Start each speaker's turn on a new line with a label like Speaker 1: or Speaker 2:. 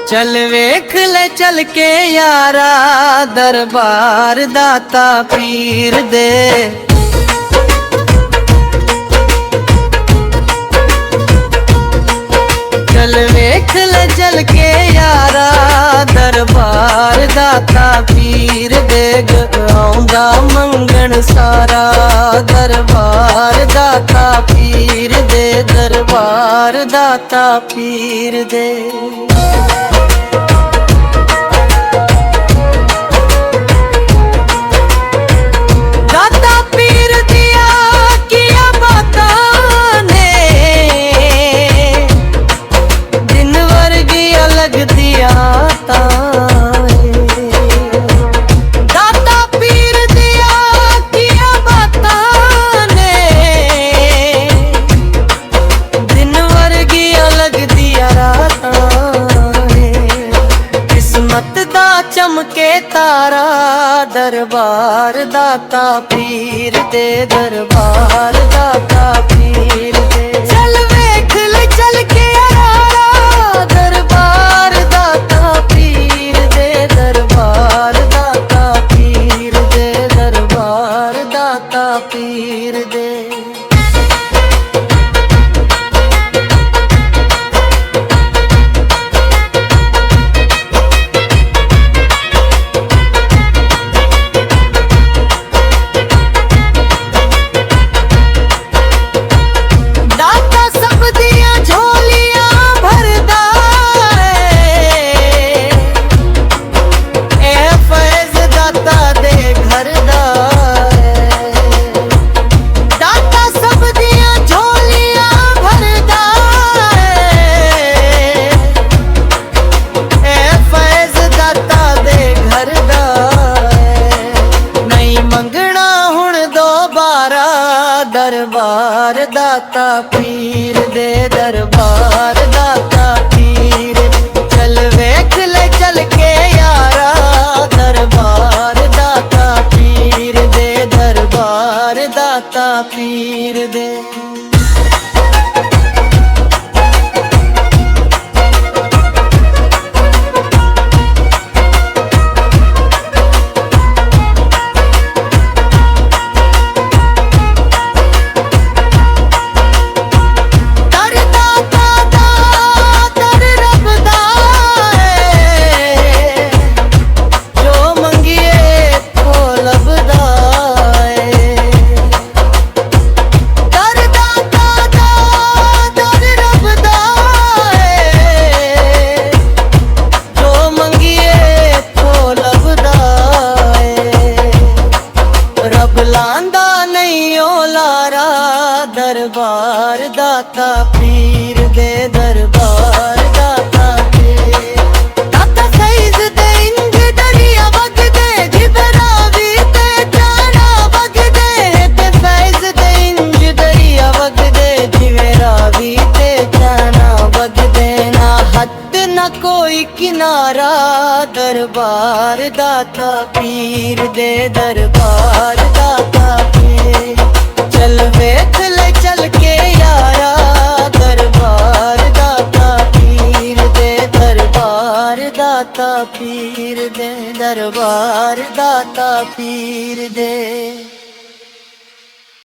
Speaker 1: चल वेख ले चल के यारा दरबार दाता पीर दे। चल वेख ले चल के यारा दरबार दाता पीर दे। आउंदा मंगण सारा दरबार दाता पीर दे। दरबार दाता पीर दे। चमके तारा दरबार दाता पीर दे। दरबार दाता पीर दे। चल वेख ले चल के यारा दरबार दाता पीर दे। दरबार दाता पीर दे। दरबार दाता पीर दे। दरबार दाता पीर दे। दरबार दाता पीर। चल वेख ले चल के यारा दरबार दाता पीर दे। दरबार दाता पीर दे। दरबार दाता पीर दे। दरबार दाता पीर। दाता सईद दे इंज दरिया वग दे। जिबरा भी ते जाना वग दे। ते फैज दे इंज दरिया वग दे। जिबरा भी ते जाना वग दे। ना हद ना कोई किनारा दरबार दाता पीर दे। दरबार दाता पीर। चल वेख ले चल के यारा दरबार दाता पीर दे। दरबार दाता पीर दे। दरबार दाता पीर दे।